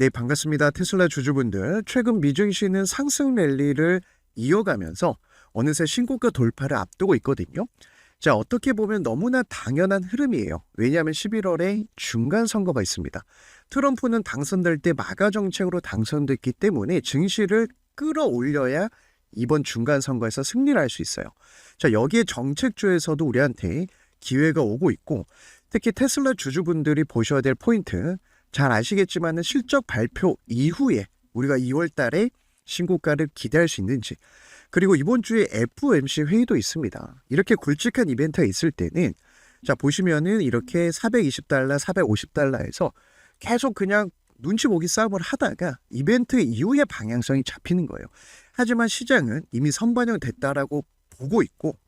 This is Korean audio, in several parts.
네, 반갑습니다. 테슬라 주주분들. 최근 미증시는 상승 랠리를 이어가면서 어느새 신고가 돌파를 앞두고 있거든요. 자, 어떻게 보면 너무나 당연한 흐름이에요. 왜냐하면 11월에 중간 선거가 있습니다. 트럼프는 당선될 때 마가 정책으로 당선됐기 때문에 증시를 끌어올려야 이번 중간 선거에서 승리를 할 수 있어요. 자, 여기에 정책주에서도 우리한테 기회가 오고 있고, 특히 테슬라 주주분들이 보셔야 될 포인트, 잘 아시겠지만 실적 발표 이후에 우리가 2월 달에 신고가를 기대할 수 있는지, 그리고 이번 주에 FOMC 회의도 있습니다. 이렇게 굵직한 이벤트가 있을 때는 자 보시면은 이렇게 420달러, 450달러에서 계속 그냥 눈치 보기 싸움을 하다가 이벤트 이후에 방향성이 잡히는 거예요. 하지만 시장은 이미 선반영됐다라고 보고 있고,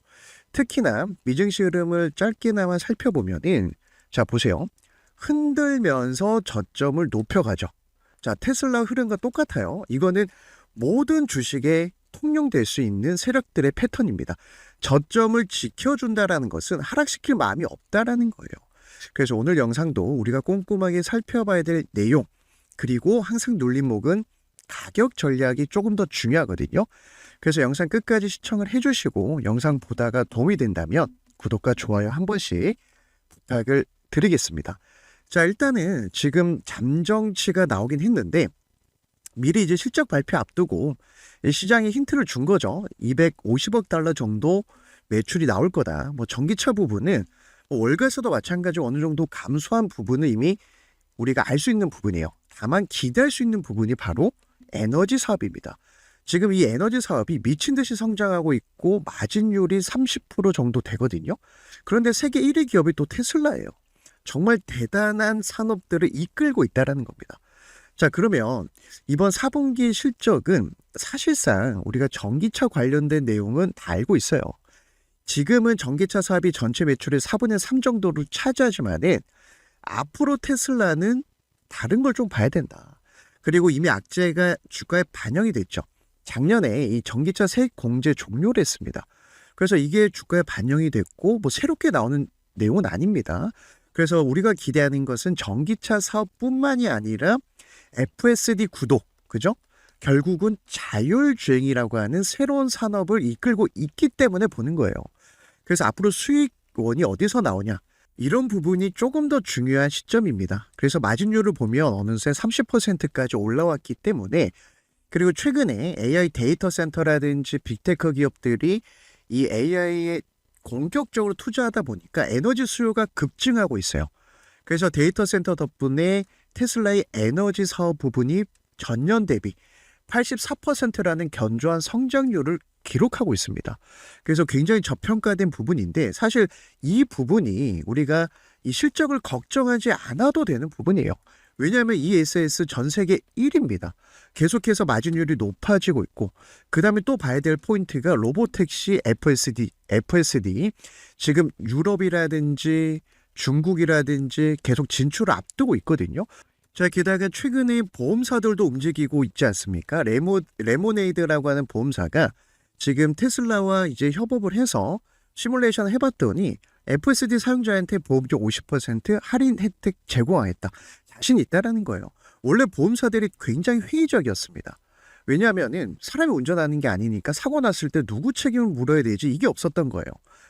특히나 미증시 흐름을 짧게나마 살펴보면은 자 보세요. 흔들면서 저점을 높여가죠. 자, 테슬라 흐름과 똑같아요. 이거는 모든 주식에 통용될 수 있는 세력들의 패턴입니다. 저점을 지켜준다라는 것은 하락시킬 마음이 없다라는 거예요. 그래서 오늘 영상도 우리가 꼼꼼하게 살펴봐야 될 내용, 그리고 항상 눌림목은 가격 전략이 조금 더 중요하거든요. 그래서 영상 끝까지 시청을 해주시고, 영상 보다가 도움이 된다면 구독과 좋아요 한 번씩 부탁을 드리겠습니다. 자, 일단은 지금 잠정치가 나오긴 했는데 미리 이제 실적 발표 앞두고 시장에 힌트를 준 거죠. 250억 달러 정도 매출이 나올 거다. 뭐 전기차 부분은 월가에서도 마찬가지로 어느 정도 감소한 부분은 이미 우리가 알 수 있는 부분이에요. 다만 기대할 수 있는 부분이 바로 에너지 사업입니다. 지금 이 에너지 사업이 미친 듯이 성장하고 있고 마진율이 30% 정도 되거든요. 그런데 세계 1위 기업이 또 테슬라예요. 정말 대단한 산업들을 이끌고 있다는 겁니다. 자, 그러면 이번 4분기 실적은 사실상 우리가 전기차 관련된 내용은 다 알고 있어요. 지금은 전기차 사업이 전체 매출의 4분의 3 정도를 차지하지만은 앞으로 테슬라는 다른 걸 좀 봐야 된다. 그리고 이미 악재가 주가에 반영이 됐죠. 작년에 이 전기차 세액 공제 종료를 했습니다. 그래서 이게 주가에 반영이 됐고 뭐 새롭게 나오는 내용은 아닙니다. 그래서 우리가 기대하는 것은 전기차 사업뿐만이 아니라 FSD 구도, 그죠? 결국은 자율주행이라고 하는 새로운 산업을 이끌고 있기 때문에 보는 거예요. 그래서 앞으로 수익원이 어디서 나오냐? 이런 부분이 조금 더 중요한 시점입니다. 그래서 마진율을 보면 어느새 30%까지 올라왔기 때문에, 그리고 최근에 AI 데이터 센터라든지 빅테크 기업들이 이 AI에 공격적으로 투자하다 보니까 에너지 수요가 급증하고 있어요. 그래서 데이터 센터 덕분에 테슬라의 에너지 사업 부분이 전년 대비 84%라는 견조한 성장률을 기록하고 있습니다. 그래서 굉장히 저평가된 부분인데, 사실 이 부분이 우리가 이 실적을 걱정하지 않아도 되는 부분이에요. 왜냐하면 ESS 전 세계 1위입니다. 계속해서 마진율이 높아지고 있고, 그 다음에 또 봐야 될 포인트가 로보택시 FSD. 지금 유럽이라든지 중국이라든지 계속 진출을 앞두고 있거든요. 자, 게다가 최근에 보험사들도 움직이고 있지 않습니까? 레모네이드라고 하는 보험사가 지금 테슬라와 이제 협업을 해서 시뮬레이션 해봤더니 FSD 사용자한테 보험료 50% 할인 혜택 제공하겠다. 자신 있다라는 거예요. 원래 보험사들이 굉장히 회의적이었습니다. 왜냐하면은 사람이 운전하는 게 아니니까 사고 났을 때 누구 책임을 물어야 되지, 이게 없었던 거예요.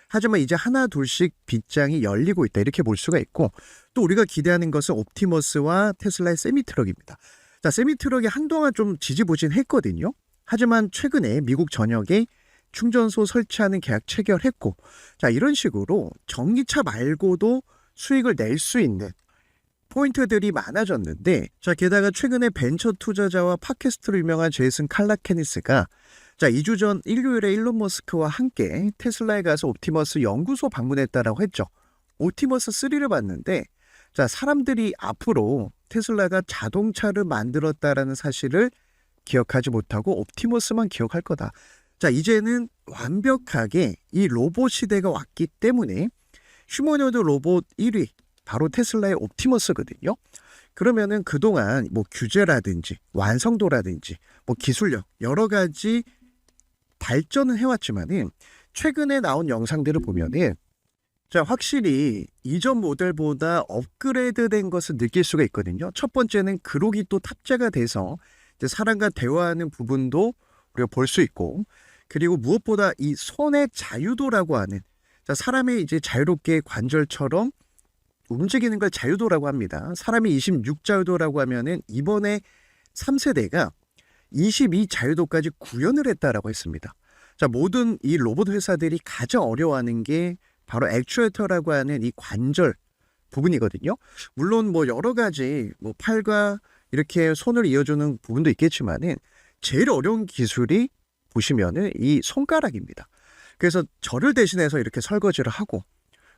하지만 이제 하나 둘씩 빗장이 열리고 있다, 이렇게 볼 수가 있고, 또 우리가 기대하는 것은 옵티머스와 테슬라의 세미트럭입니다. 자, 세미트럭이 한동안 좀 지지부진했거든요. 하지만 최근에 미국 전역에 충전소 설치하는 계약 체결했고, 자, 이런 식으로 전기차 말고도 수익을 낼 수 있는 포인트들이 많아졌는데, 자, 게다가 최근에 벤처 투자자와 팟캐스트로 유명한 제이슨 칼라케니스가 자, 2주 전 일요일에 일론 머스크와 함께 테슬라에 가서 옵티머스 연구소 방문했다라고 했죠. 옵티머스 3를 봤는데, 자, 사람들이 앞으로 테슬라가 자동차를 만들었다라는 사실을 기억하지 못하고 옵티머스만 기억할 거다. 자, 이제는 완벽하게 이 로봇 시대가 왔기 때문에 휴머노이드 로봇 1위 바로 테슬라의 옵티머스거든요. 그러면은 그동안 뭐 규제라든지 완성도라든지 뭐 기술력 여러 가지 발전은 해왔지만은 최근에 나온 영상들을 보면은 자, 확실히 이전 모델보다 업그레이드된 것을 느낄 수가 있거든요. 첫 번째는 그록이 또 탑재가 돼서 이제 사람과 대화하는 부분도 우리가 볼 수 있고, 그리고 무엇보다 이 손의 자유도라고 하는, 자, 사람이 이제 자유롭게 관절처럼 움직이는 걸 자유도라고 합니다. 사람이 26자유도라고 하면은 이번에 3세대가 22자유도까지 구현을 했다라고 했습니다. 자, 모든 이 로봇 회사들이 가장 어려워하는 게 바로 액추에이터라고 하는 이 관절 부분이거든요. 물론 뭐 여러 가지 뭐 팔과 이렇게 손을 이어주는 부분도 있겠지만은 제일 어려운 기술이 보시면은 이 손가락입니다. 그래서 저를 대신해서 이렇게 설거지를 하고,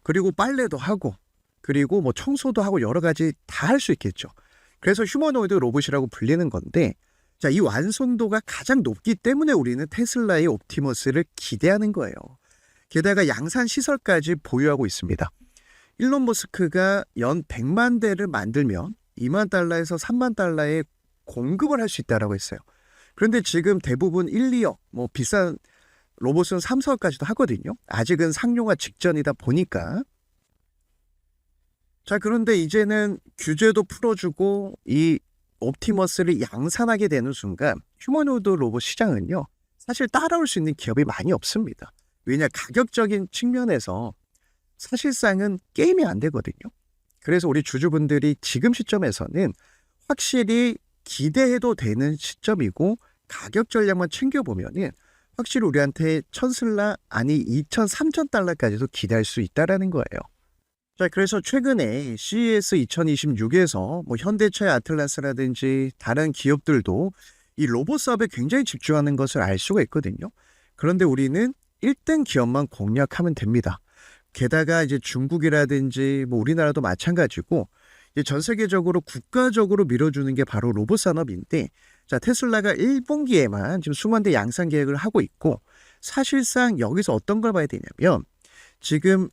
그리고 빨래도 하고, 그리고 뭐 청소도 하고 여러 가지 다 할 수 있겠죠. 그래서 휴머노이드 로봇이라고 불리는 건데, 자, 이 완성도가 가장 높기 때문에 우리는 테슬라의 옵티머스를 기대하는 거예요. 게다가 양산 시설까지 보유하고 있습니다. 일론 머스크가 연 100만 대를 만들면 2만 달러에서 3만 달러에 공급을 할 수 있다고 했어요. 그런데 지금 대부분 1, 2억, 뭐 비싼 로봇은 3, 4억까지도 하거든요. 아직은 상용화 직전이다 보니까. 자, 그런데 이제는 규제도 풀어주고 이 옵티머스를 양산하게 되는 순간 휴머노이드 로봇 시장은요, 사실 따라올 수 있는 기업이 많이 없습니다. 왜냐, 가격적인 측면에서 사실상은 게임이 안 되거든요. 그래서 우리 주주분들이 지금 시점에서는 확실히 기대해도 되는 시점이고, 가격 전략만 챙겨보면은 확실히 우리한테 1000슬라 아니 2000, 3000달러까지도 기대할 수 있다라는 거예요. 자, 그래서 최근에 CES 2026에서 뭐 현대차의 아틀라스라든지 다른 기업들도 이 로봇 사업에 굉장히 집중하는 것을 알 수가 있거든요. 그런데 우리는 1등 기업만 공략하면 됩니다. 게다가 이제 중국이라든지 뭐 우리나라도 마찬가지고, 이제 전 세계적으로 국가적으로 밀어주는 게 바로 로봇 산업인데, 자, 테슬라가 1분기에만 지금 수만 대 양산 계획을 하고 있고, 사실상 여기서 어떤 걸 봐야 되냐면 지금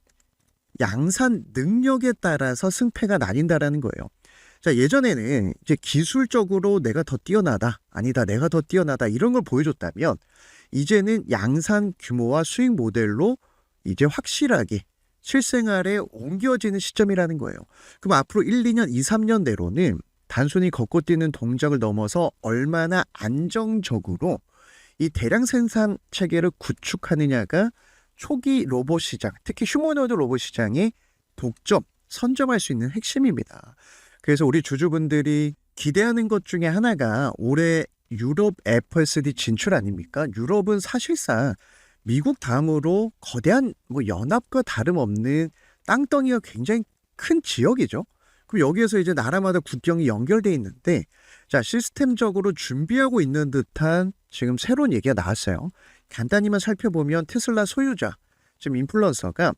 양산 능력에 따라서 승패가 나뉜다라는 거예요. 자, 예전에는 이제 기술적으로 내가 더 뛰어나다, 아니다, 내가 더 뛰어나다 이런 걸 보여줬다면, 이제는 양산 규모와 수익 모델로 이제 확실하게 실생활에 옮겨지는 시점이라는 거예요. 그럼 앞으로 1, 2년, 2, 3년 내로는 단순히 걷고 뛰는 동작을 넘어서 얼마나 안정적으로 이 대량 생산 체계를 구축하느냐가 초기 로봇 시장, 특히 휴머노이드 로봇 시장의 독점, 선점할 수 있는 핵심입니다. 그래서 우리 주주분들이 기대하는 것 중에 하나가 올해 유럽 FSD 진출 아닙니까? 유럽은 사실상 미국 다음으로 거대한 뭐 연합과 다름없는 땅덩이가 굉장히 큰 지역이죠. 그럼 여기에서 이제 나라마다 국경이 연결돼 있는데, 자, 시스템적으로 준비하고 있는 듯한 지금 새로운 얘기가 나왔어요. 간단히만 살펴보면 테슬라 소유자, 지금 인플루언서가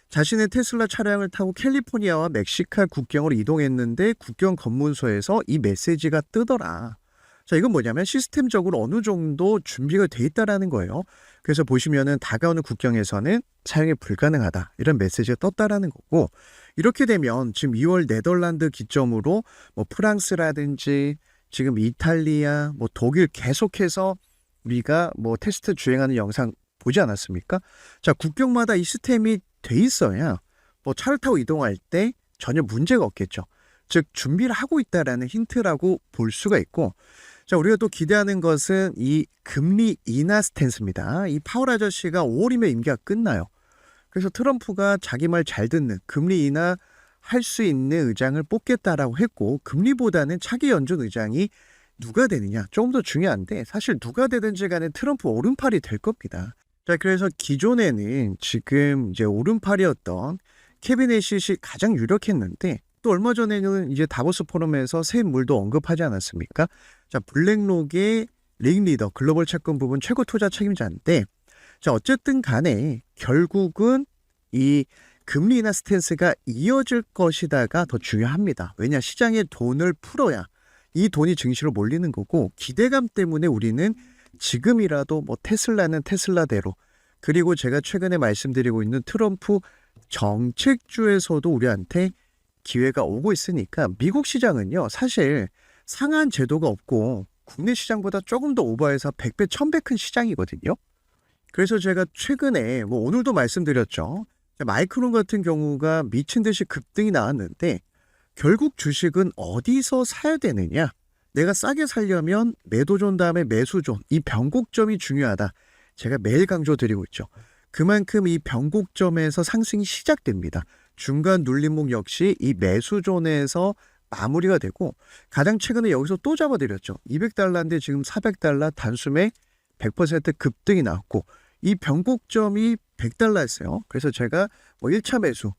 자신의 테슬라 차량을 타고 캘리포니아와 멕시카 국경으로 이동했는데 국경 검문소에서 이 메시지가 뜨더라. 자, 이건 뭐냐면 시스템적으로 어느 정도 준비가 돼 있다라는 거예요. 그래서 보시면은 다가오는 국경에서는 사용이 불가능하다, 이런 메시지가 떴다라는 거고, 이렇게 되면 지금 2월 네덜란드 기점으로 뭐 프랑스라든지 지금 이탈리아, 뭐 독일 계속해서 우리가 뭐 테스트 주행하는 영상 보지 않았습니까? 자, 국경마다 이 시스템이 돼 있어야 뭐 차를 타고 이동할 때 전혀 문제가 없겠죠. 즉 준비를 하고 있다라는 힌트라고 볼 수가 있고, 자, 우리가 또 기대하는 것은 이 금리 인하 스탠스입니다. 이 파월 아저씨가 5월이면 임기가 끝나요. 그래서 트럼프가 자기 말 잘 듣는 금리 인하 할 수 있는 의장을 뽑겠다라고 했고, 금리보다는 차기 연준 의장이 누가 되느냐 조금 더 중요한데, 사실 누가 되든지 간에 트럼프 오른팔이 될 겁니다. 자, 그래서 기존에는 지금 이제 오른팔이었던 케빈 애시시 가장 유력했는데, 또 얼마 전에는 이제 다보스 포럼에서 새 인물도 언급하지 않았습니까? 자, 블랙록의 링리더 글로벌 채권 부분 최고 투자 책임자인데, 자, 어쨌든 간에 결국은 이 금리 인하 스탠스가 이어질 것이다가 더 중요합니다. 왜냐, 시장에 돈을 풀어야 이 돈이 증시로 몰리는 거고, 기대감 때문에 우리는 지금이라도 뭐 테슬라는 테슬라대로, 그리고 제가 최근에 말씀드리고 있는 트럼프 정책주에서도 우리한테 기회가 오고 있으니까, 미국 시장은요 사실 상한 제도가 없고 국내 시장보다 조금 더 오버해서 100배, 1000배 큰 시장이거든요. 그래서 제가 최근에 뭐 오늘도 말씀드렸죠. 마이크론 같은 경우가 미친 듯이 급등이 나왔는데 결국 주식은 어디서 사야 되느냐? 내가 싸게 살려면 매도존 다음에 매수존, 이 변곡점이 중요하다. 제가 매일 강조드리고 있죠. 그만큼 이 변곡점에서 상승이 시작됩니다. 중간 눌림목 역시 이 매수존에서 마무리가 되고 가장 최근에 여기서 또 잡아드렸죠. 200달러인데 지금 400달러 단숨에 100% 급등이 나왔고 이 변곡점이 100달러였어요. 그래서 제가 1차 매수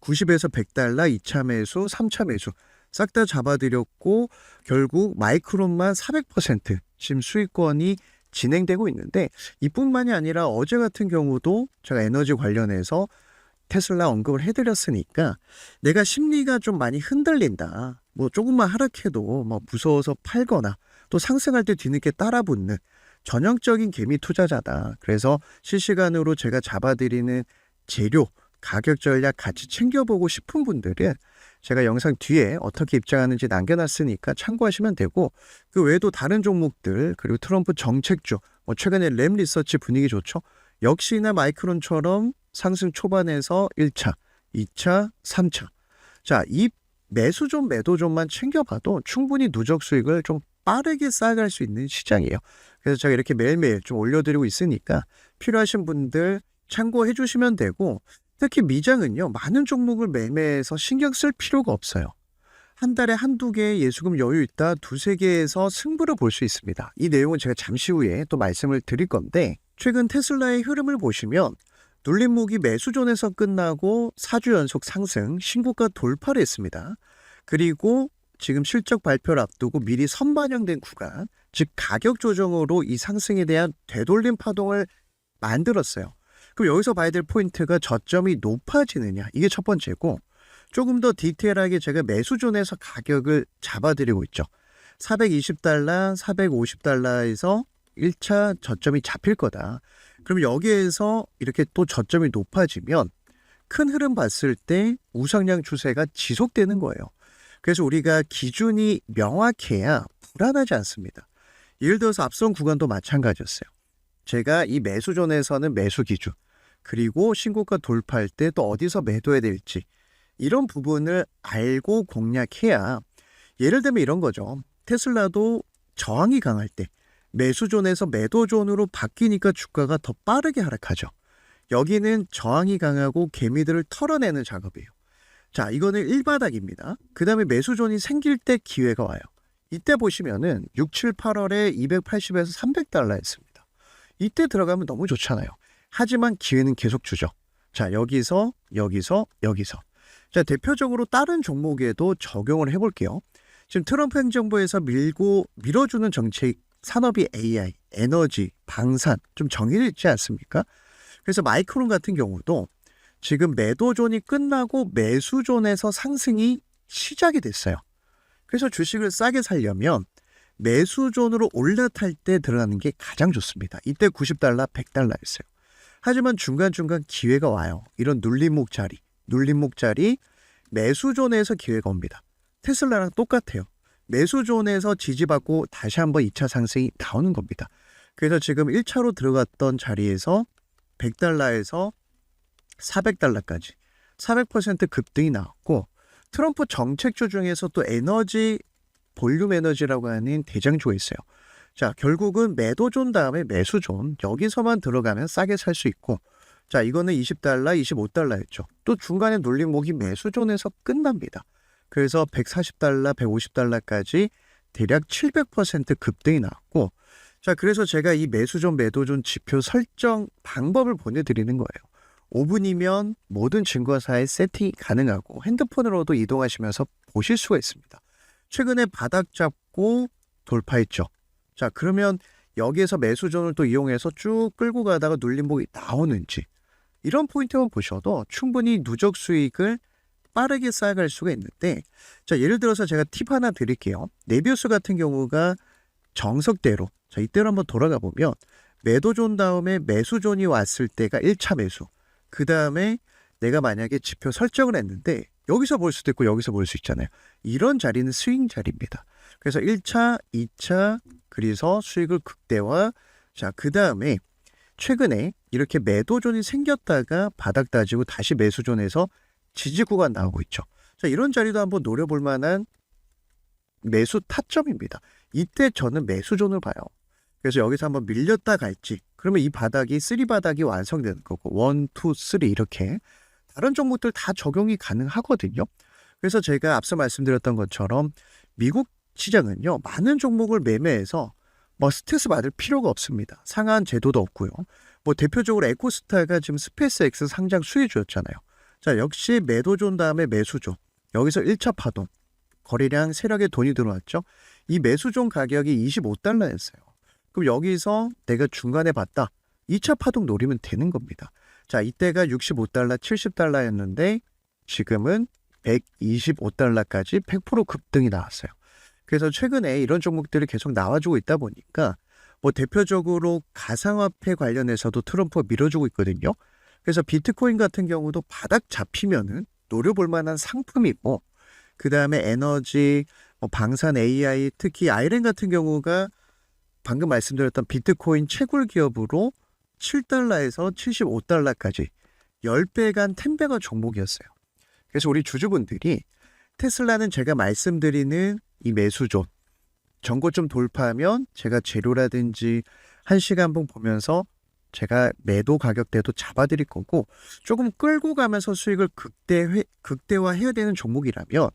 90에서 100달러, 2차 매수, 3차 매수 싹 다 잡아드렸고 결국 마이크론만 400% 지금 수익권이 진행되고 있는데 이뿐만이 아니라 어제 같은 경우도 제가 에너지 관련해서 테슬라 언급을 해드렸으니까 내가 심리가 좀 많이 흔들린다. 조금만 하락해도 무서워서 팔거나 또 상승할 때 뒤늦게 따라붙는 전형적인 개미 투자자다. 그래서 실시간으로 제가 잡아드리는 재료, 가격 전략 같이 챙겨보고 싶은 분들은 제가 영상 뒤에 어떻게 입장하는지 남겨놨으니까 참고하시면 되고 그 외에도 다른 종목들 그리고 트럼프 정책주 최근에 램 리서치 분위기 좋죠. 역시나 마이크론처럼 상승 초반에서 1차, 2차, 3차 자, 이 매수존 매도존만 챙겨봐도 충분히 누적 수익을 좀 빠르게 쌓아갈 수 있는 시장이에요. 그래서 제가 이렇게 매일매일 좀 올려드리고 있으니까 필요하신 분들 참고해 주시면 되고 특히 미장은요. 많은 종목을 매매해서 신경 쓸 필요가 없어요. 한 달에 한두 개 예수금 여유 있다 두세 개에서 승부를 볼 수 있습니다. 이 내용은 제가 잠시 후에 또 말씀을 드릴 건데 최근 테슬라의 흐름을 보시면 눌림목이 매수존에서 끝나고 4주 연속 상승 신고가 돌파를 했습니다. 그리고 지금 실적 발표를 앞두고 미리 선반영된 구간 즉 가격 조정으로 이 상승에 대한 되돌림 파동을 만들었어요. 그럼 여기서 봐야 될 포인트가 저점이 높아지느냐 이게 첫 번째고 조금 더 디테일하게 제가 매수존에서 가격을 잡아드리고 있죠. 420달러, 450달러에서 1차 저점이 잡힐 거다. 그럼 여기에서 이렇게 또 저점이 높아지면 큰 흐름 봤을 때 우상향 추세가 지속되는 거예요. 그래서 우리가 기준이 명확해야 불안하지 않습니다. 예를 들어서 앞선 구간도 마찬가지였어요. 제가 이 매수존에서는 매수 기준 그리고 신고가 돌파할 때 또 어디서 매도해야 될지 이런 부분을 알고 공략해야 예를 들면 이런 거죠. 테슬라도 저항이 강할 때 매수존에서 매도존으로 바뀌니까 주가가 더 빠르게 하락하죠. 여기는 저항이 강하고 개미들을 털어내는 작업이에요. 자, 이거는 1바닥입니다. 그 다음에 매수존이 생길 때 기회가 와요. 이때 보시면은 6, 7, 8월에 280에서 300달러였습니다. 이때 들어가면 너무 좋잖아요. 하지만 기회는 계속 주죠. 자, 여기서. 자, 대표적으로 다른 종목에도 적용을 해볼게요. 지금 트럼프 행정부에서 밀어주는 정책, 산업이 AI, 에너지, 방산 좀 정의를 있지 않습니까? 그래서 마이크론 같은 경우도 지금 매도존이 끝나고 매수존에서 상승이 시작이 됐어요. 그래서 주식을 싸게 살려면 매수존으로 올라탈 때 들어가는 게 가장 좋습니다. 이때 90달러, 100달러였어요. 하지만 중간중간 기회가 와요. 이런 눌림목 자리 매수존에서 기회가 옵니다. 테슬라랑 똑같아요. 매수존에서 지지받고 다시 한번 2차 상승이 나오는 겁니다. 그래서 지금 1차로 들어갔던 자리에서 100달러에서 400달러까지 400% 급등이 나왔고 트럼프 정책주 중에서 또 에너지 볼륨 에너지라고 하는 대장주가 있어요. 자, 결국은 매도존 다음에 매수존 여기서만 들어가면 싸게 살 수 있고 자, 이거는 20달러, 25달러였죠. 또 중간에 눌림목이 매수존에서 끝납니다. 그래서 140달러, 150달러까지 대략 700% 급등이 나왔고 자, 그래서 제가 이 매수존, 매도존 지표 설정 방법을 보내드리는 거예요. 5분이면 모든 증거사에 세팅이 가능하고 핸드폰으로도 이동하시면서 보실 수가 있습니다. 최근에 바닥 잡고 돌파했죠. 자, 그러면 여기에서 매수존을 또 이용해서 쭉 끌고 가다가 눌림목이 나오는지 이런 포인트만 보셔도 충분히 누적 수익을 빠르게 쌓아갈 수가 있는데 자, 예를 들어서 제가 팁 하나 드릴게요. 네비우스 같은 경우가 정석대로 자, 이때로 한번 돌아가 보면 매도존 다음에 매수존이 왔을 때가 1차 매수 그 다음에 내가 만약에 지표 설정을 했는데 여기서 볼 수도 있고 여기서 볼 수 있잖아요. 이런 자리는 스윙 자리입니다. 그래서 1차, 2차 그래서 수익을 극대화 자, 그 다음에 최근에 이렇게 매도존이 생겼다가 바닥 다지고 다시 매수존에서 지지 구간 나오고 있죠. 자, 이런 자리도 한번 노려볼 만한 매수 타점입니다. 이때 저는 매수존을 봐요. 그래서 여기서 한번 밀렸다 갈지, 그러면 이 바닥이 3 바닥이 완성되는 거고 1, 2, 3 이렇게 다른 종목들 다 적용이 가능하거든요. 그래서 제가 앞서 말씀드렸던 것처럼 미국 시장은요, 많은 종목을 매매해서 뭐 스트레스 받을 필요가 없습니다. 상한 제도도 없고요. 뭐 대표적으로 에코스타가 지금 스페이스X 상장 수혜주였잖아요. 자, 역시 매도존 다음에 매수존. 여기서 1차 파동. 거래량 세력에 돈이 들어왔죠. 이 매수존 가격이 $25였어요. 그럼 여기서 내가 중간에 봤다. 2차 파동 노리면 되는 겁니다. 자, 이때가 $65, $70였는데 지금은 $125까지 100% 급등이 나왔어요. 그래서 최근에 이런 종목들이 계속 나와주고 있다 보니까 뭐 대표적으로 가상화폐 관련해서도 트럼프가 밀어주고 있거든요. 그래서 비트코인 같은 경우도 바닥 잡히면은 노려볼 만한 상품이고, 그 다음에 에너지, 뭐 방산 AI, 특히 아이렌 같은 경우가 방금 말씀드렸던 비트코인 채굴 기업으로 $7에서 $75까지 10배간 10배가 종목이었어요. 그래서 우리 주주분들이 테슬라는 제가 말씀드리는 이 매수존, 전고점 돌파하면 제가 재료라든지 1시간봉 보면서 제가 매도 가격대도 잡아드릴 거고, 조금 끌고 가면서 수익을 극대화해야 되는 종목이라면,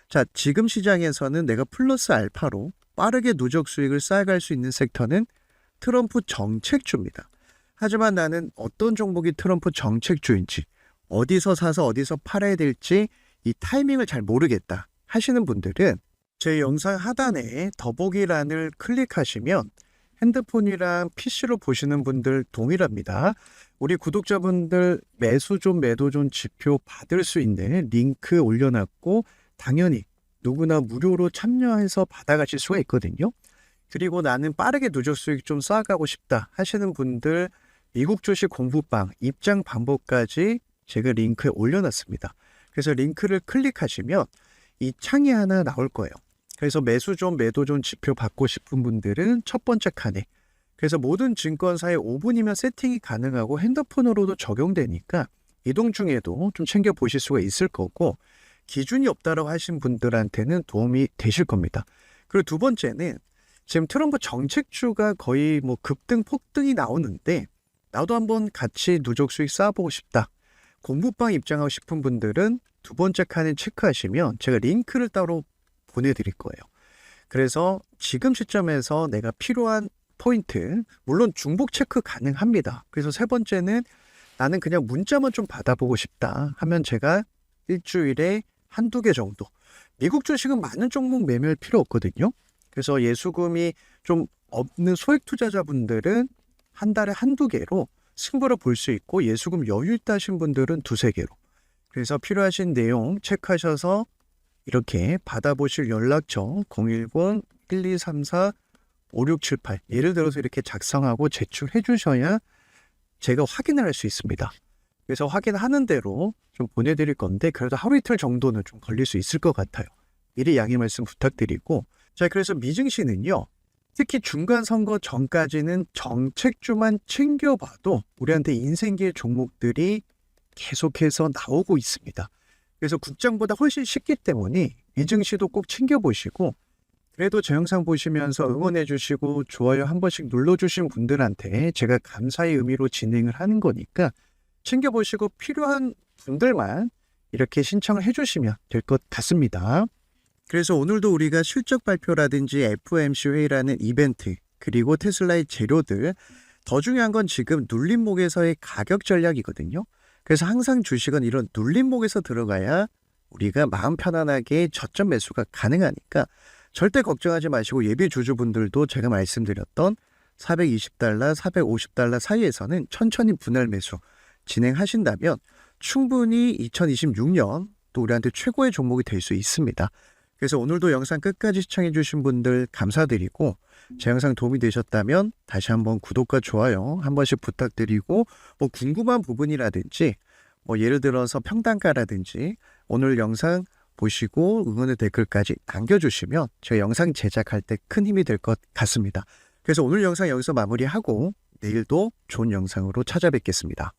자, 지금 시장에서는 내가 플러스 알파로 빠르게 누적 수익을 쌓아갈 수 있는 섹터는 트럼프 정책주입니다. 하지만 나는 어떤 종목이 트럼프 정책주인지, 어디서 사서 어디서 팔아야 될지 이 타이밍을 잘 모르겠다 하시는 분들은 제 영상 하단에 더보기란을 클릭하시면 핸드폰이랑 PC로 보시는 분들 동일합니다. 우리 구독자분들 매수존, 매도존 지표 받을 수 있는 링크 올려놨고, 당연히 누구나 무료로 참여해서 받아가실 수가 있거든요. 그리고 나는 빠르게 누적 수익 좀 쌓아가고 싶다 하시는 분들 미국 주식 공부방 입장 방법까지 제가 링크에 올려놨습니다. 그래서 링크를 클릭하시면 이 창이 하나 나올 거예요. 그래서 매수존, 매도존 지표 받고 싶은 분들은 첫 번째 칸에, 그래서 모든 증권사에 5분이면 세팅이 가능하고 핸드폰으로도 적용되니까 이동 중에도 좀 챙겨 보실 수가 있을 거고, 기준이 없다라고 하신 분들한테는 도움이 되실 겁니다. 그리고 두 번째는 지금 트럼프 정책주가 거의 뭐 급등, 폭등이 나오는데 나도 한번 같이 누적 수익 쌓아보고 싶다. 공부방 입장하고 싶은 분들은 두 번째 칸에 체크하시면 제가 링크를 따로 보내드릴 거예요. 그래서 지금 시점에서 내가 필요한 포인트, 물론 중복 체크 가능합니다. 그래서 세 번째는 나는 그냥 문자만 좀 받아보고 싶다 하면 제가 일주일에 한두 개 정도, 미국 주식은 많은 종목 매매할 필요 없거든요. 그래서 예수금이 좀 없는 소액 투자자분들은 한 달에 한두 개로 승부를 볼 수 있고, 예수금 여유 있다 하신 분들은 두세 개로. 그래서 필요하신 내용 체크하셔서 이렇게 받아보실 연락처 010-1234-5678 예를 들어서 이렇게 작성하고 제출해 주셔야 제가 확인을 할 수 있습니다. 그래서 확인하는 대로 좀 보내드릴 건데, 그래도 하루 이틀 정도는 좀 걸릴 수 있을 것 같아요. 미리 양해 말씀 부탁드리고, 자, 그래서 미증시는요, 특히 중간 선거 전까지는 정책주만 챙겨봐도 우리한테 인생기의 종목들이 계속해서 나오고 있습니다. 그래서 국장보다 훨씬 쉽기 때문에 미증시도 꼭 챙겨보시고, 그래도 제 영상 보시면서 응원해 주시고 좋아요 한 번씩 눌러주신 분들한테 제가 감사의 의미로 진행을 하는 거니까 챙겨보시고 필요한 분들만 이렇게 신청을 해주시면 될 것 같습니다. 그래서 오늘도 우리가 실적 발표라든지 FOMC 회의라는 이벤트, 그리고 테슬라의 재료들, 더 중요한 건 지금 눌림목에서의 가격 전략이거든요. 그래서 항상 주식은 이런 눌림목에서 들어가야 우리가 마음 편안하게 저점 매수가 가능하니까 절대 걱정하지 마시고, 예비 주주분들도 제가 말씀드렸던 $420, $450 사이에서는 천천히 분할 매수 진행하신다면 충분히 2026년 또 우리한테 최고의 종목이 될 수 있습니다. 그래서 오늘도 영상 끝까지 시청해 주신 분들 감사드리고, 제 영상 도움이 되셨다면 다시 한번 구독과 좋아요 한 번씩 부탁드리고, 뭐 궁금한 부분이라든지 뭐 예를 들어서 평단가라든지 오늘 영상 보시고 응원의 댓글까지 남겨주시면 제가 영상 제작할 때 큰 힘이 될 것 같습니다. 그래서 오늘 영상 여기서 마무리하고 내일도 좋은 영상으로 찾아뵙겠습니다.